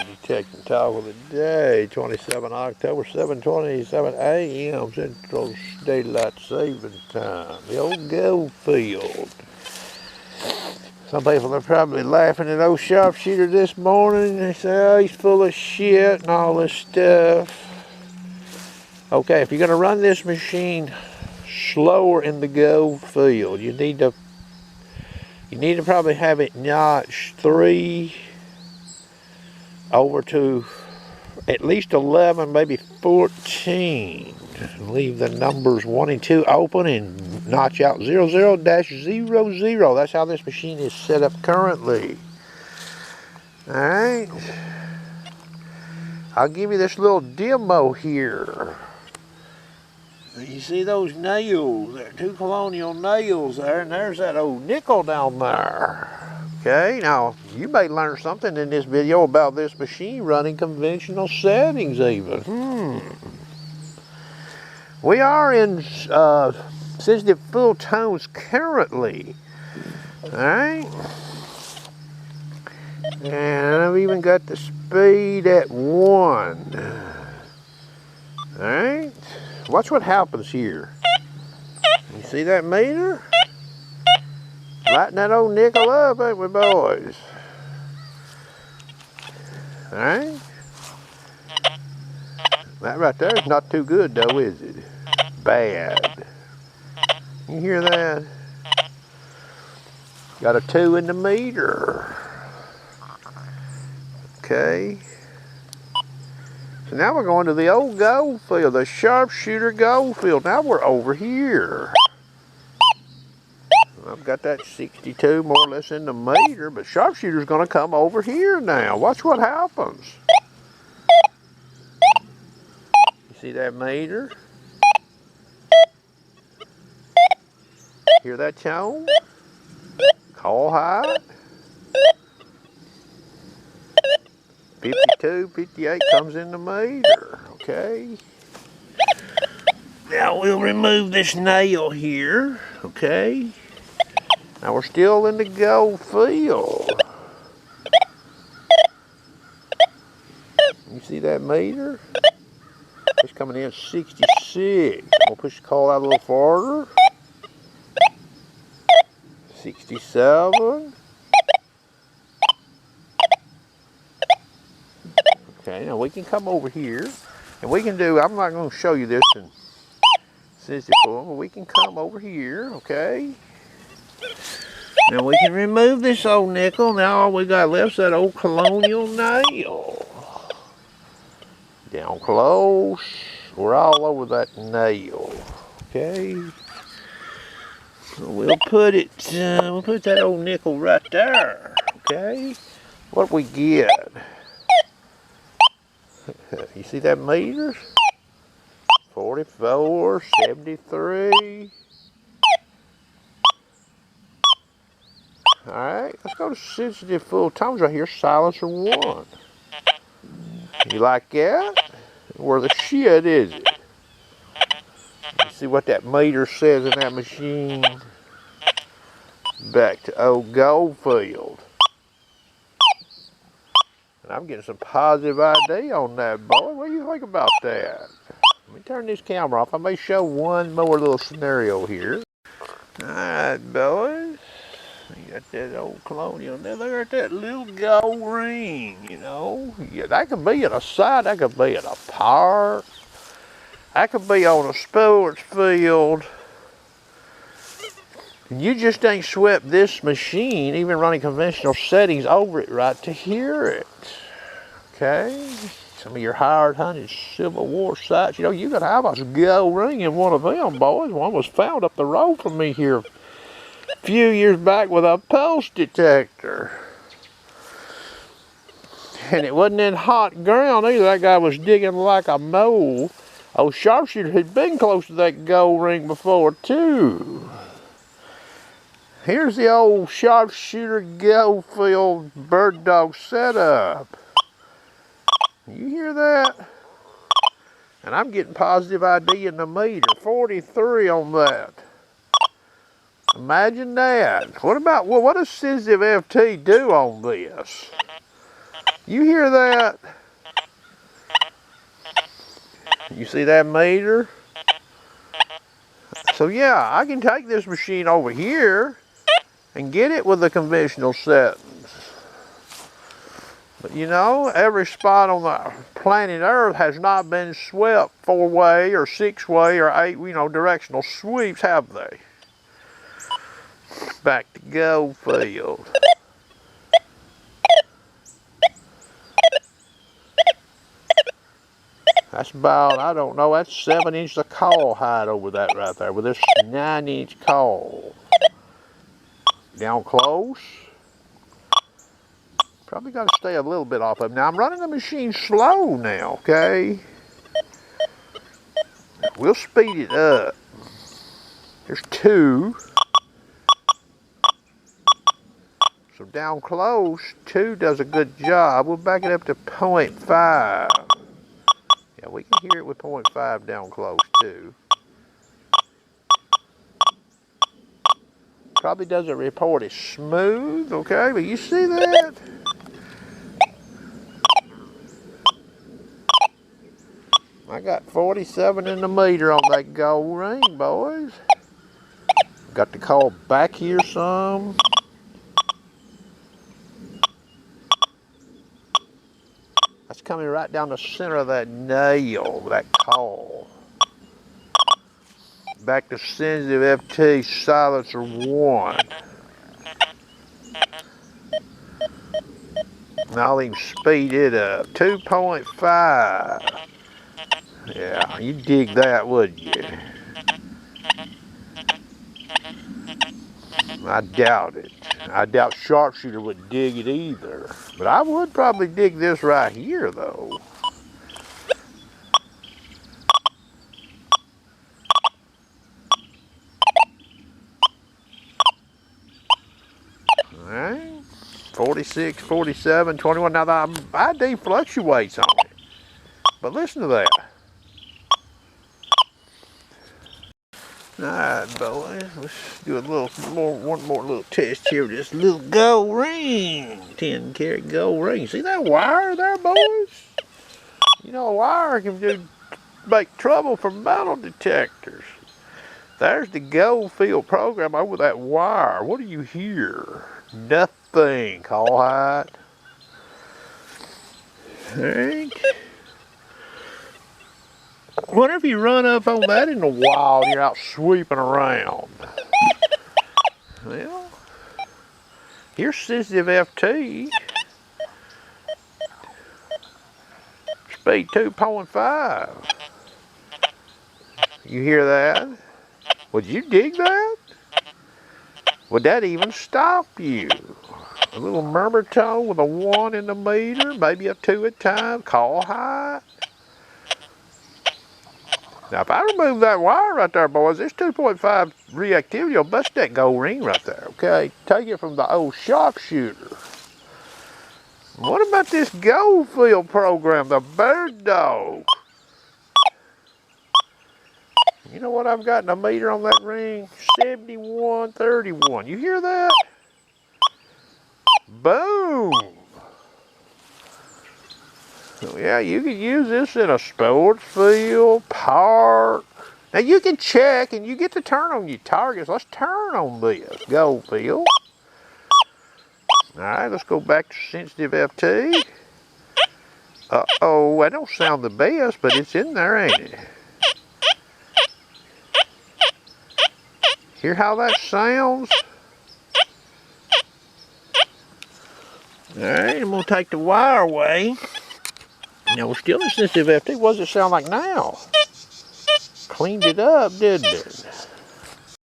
Detecting Talk of the Day, 27 October, 7:27 a.m. Central Daylight Saving Time. The old Goldfield. Some people are probably laughing at old Sharpshooter this morning. They say, oh, he's full of shit and all this stuff. Okay, if you're going to run this machine slower in the Goldfield, you need to probably have it notch 3 over to at least 11, maybe 14. Leave the numbers 1 and 2 open and notch out 00-00. That's how this machine is set up currently. Alright. I'll give you this little demo here. You see those nails? There are 2 colonial nails there, and there's that old nickel down there. Okay, now you may learn something in this video about this machine running conventional settings even. We are in sensitive full tones currently. Alright. And I've even got the speed at 1. Alright. Watch what happens here. You see that meter? Lighten that old nickel up, ain't we, boys? Alright? That right there is not too good, though, is it? Bad. You hear that? Got a 2 in the meter. Okay. So now we're going to the old Goldfield, the Sharpshooter Goldfield. Now we're over here. I've got that 62 more or less in the meter, but Sharpshooter's going to come over here now. Watch what happens. You see that meter? Hear that tone? Call height. 52, 58 comes in the meter. Okay. Now we'll remove this nail here. Okay. Now we're still in the Goldfield. You see that meter? It's coming in 66. We'll push the call out a little farther. 67. Okay, now we can come over here and we can do, I'm not going to show you this in sensitive form, but we can come over here, okay? Now we can remove this old nickel. Now all we got left is that old colonial nail. Down close. We're all over that nail. Okay. So we'll put that old nickel right there. Okay. What we get? You see that meter? 44, 73. Alright, let's go to sensitive full tones right here, silencer 1. You like that? Where the shit is it? You see what that meter says in that machine? Back to old Goldfield. And I'm getting some positive ID on that, boy. What do you think about that? Let me turn this camera off. I may show one more little scenario here. Alright, boys. You got that old colonial. Now look at that little gold ring, you know. Yeah, that could be at a site, that could be at a park. That could be on a sports field. And you just ain't swept this machine, even running conventional settings over it right to hear it. Okay? Some of your hard hunted Civil War sites, you know, you could have a gold ring in one of them, boys. One was found up the road from me here few years back with a pulse detector. And it wasn't in hot ground either. That guy was digging like a mole. Old Sharpshooter had been close to that gold ring before too. Here's the old Sharpshooter Goldfield bird dog setup. You hear that? And I'm getting positive ID in the meter. 43 on that. Imagine that. What about, well, what does sensitive FT do on this? You hear that? You see that meter? So yeah, I can take this machine over here and get it with the conventional settings. But you know, every spot on the planet Earth has not been swept 4-way or 6-way or 8, directional sweeps, have they? Back to Goldfield. That's about, I don't know, that's 7 inches of caul height over that right there with this 9-inch caul. Down close. Probably got to stay a little bit off of it. Now I'm running the machine slow now, okay? We'll speed it up. There's 2. So down close, 2 does a good job. We'll back it up to 0.5. Yeah, we can hear it with 0.5 down close too. Probably doesn't report as smooth, okay? But you see that? I got 47 in the meter on that gold ring, boys. Got the caul back here some. That's coming right down the center of that nail, that caul. Back to sensitive FT silencer 1. And I'll even speed it up. 2.5. Yeah, you'd dig that, wouldn't you? I doubt it. I doubt Sharpshooter would dig it either. But I would probably dig this right here, though. All right. 46, 47, 21. Now, the ID fluctuates on it. But listen to that. All right, boys, let's do one more little test here with this little gold ring, 10-carat gold ring. See that wire there, boys? You know, a wire can make trouble for metal detectors. There's the Goldfield program over that wire. What do you hear? Nothing, caul height. All right. Wonder if you run up on that in the wild, you're out sweeping around. Well, here's sensitive FT. Speed 2.5. You hear that? Would you dig that? Would that even stop you? A little murmur tone with a 1 in the meter, maybe a 2 at times, caul height. Now, if I remove that wire right there, boys, this 2.5 reactivity will bust that gold ring right there, okay? Take it from the old Sharpshooter. What about this Goldfield program, the Bird Dog? You know what I've got in a meter on that ring? 7131. You hear that? Boom! So yeah, you can use this in a sports field, park. Now you can check and you get to turn on your targets. Let's turn on this Goldfield. All right, let's go back to sensitive FT. Uh-oh, that don't sound the best, but it's in there, ain't it? Hear how that sounds? All right, I'm gonna take the wire away. Now we're still in sensitive FT. What does it sound like now? Cleaned it up, didn't it?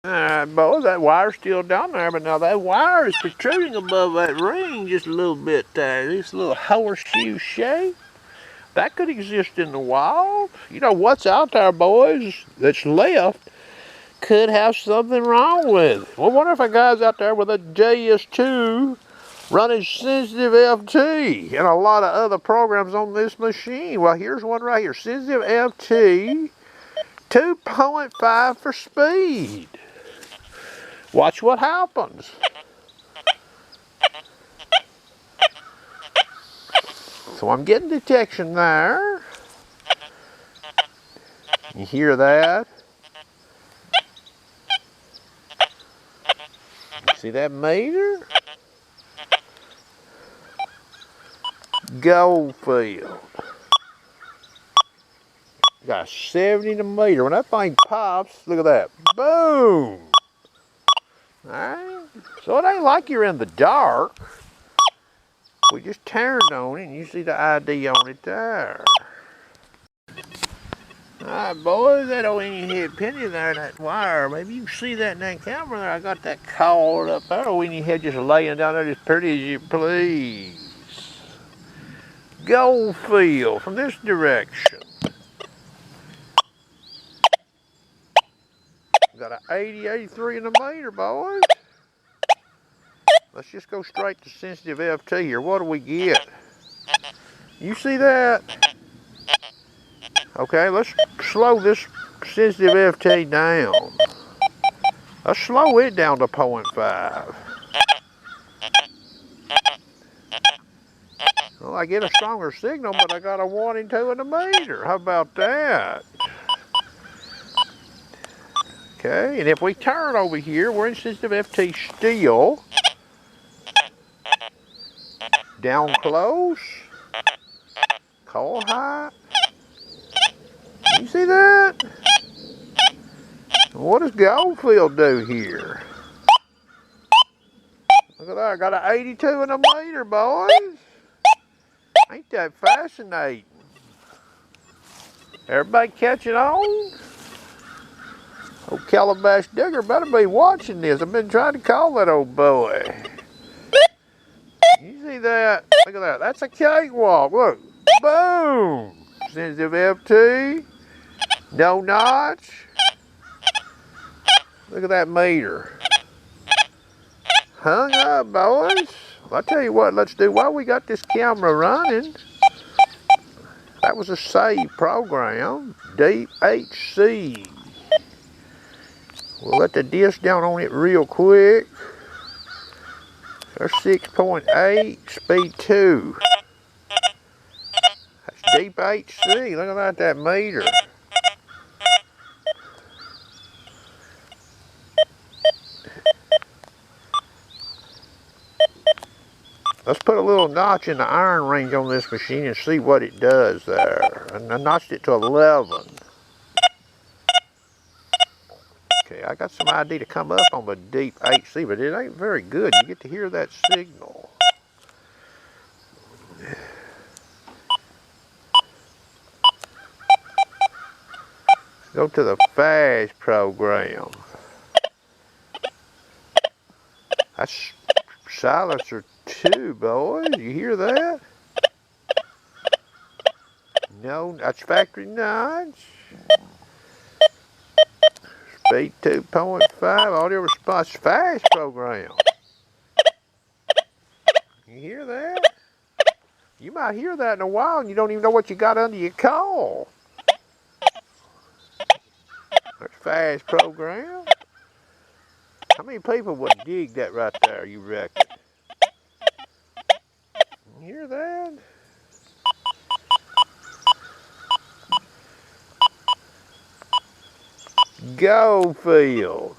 Alright, boys, that wire's still down there, but now that wire is protruding above that ring just a little bit there. This little horseshoe shape. That could exist in the wild. You know what's out there, boys, that's left could have something wrong with it. Well, I wonder if a guy's out there with a JS2 running sensitive FT and a lot of other programs on this machine. Well, here's one right here. Sensitive FT 2.5 for speed. Watch what happens. So I'm getting detection there. You hear that? See that meter? Goldfield. Got 70 to meter. When that thing pops, look at that. Boom! Alright? So it ain't like you're in the dark. We just turned on it and you see the ID on it there. Alright boys, that old Indian head penny there, that wire. Maybe you can see that in that camera there. I got that cord up there. Old Indian head just laying down there as pretty as you please. Goldfield from this direction. Got an 80, 83 in the meter, boys. Let's just go straight to sensitive FT here. What do we get? You see that? Okay, let's slow this sensitive FT down. Let's slow it down to 0.5. Well, I get a stronger signal, but I got a 1 and 2 in the meter. How about that? Okay, and if we turn over here, we're in sensitive FT still. Down close. Call high. You see that? What does Goldfield do here? Look at that, I got an 82 in a meter, boys. Ain't that fascinating? Everybody catching on? Old Calabash Digger better be watching this. I've been trying to call that old boy. You see that? Look at that. That's a cakewalk. Look. Boom. Sensitive FT. No notch. Look at that meter. Hung up, boys. Well, I tell you what, let's do while we got this camera running. That was a save program. Deep HC. We'll let the disc down on it real quick. There's 6.8, speed 2. That's deep HC. Look at that meter. Let's put a little notch in the iron range on this machine and see what it does there. And I notched it to 11. Okay, I got some ID to come up on the deep HC, but it ain't very good. You get to hear that signal. Go to the fast program. That's silencer 2, boys. You hear that? No, that's factory notch. Speed 2.5, audio response fast program. You hear that? You might hear that in a while and you don't even know what you got under your call. That's fast program. How many people would dig that right there, you reckon? You hear that? Goldfield.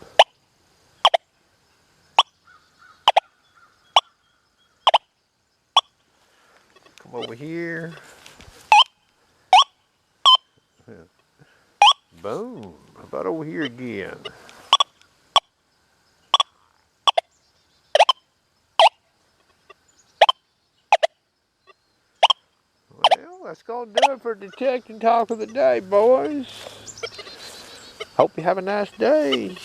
Come over here. Boom. How about over here again? Well, that's going to do it for Detect and Talk of the Day, boys. Hope you have a nice day.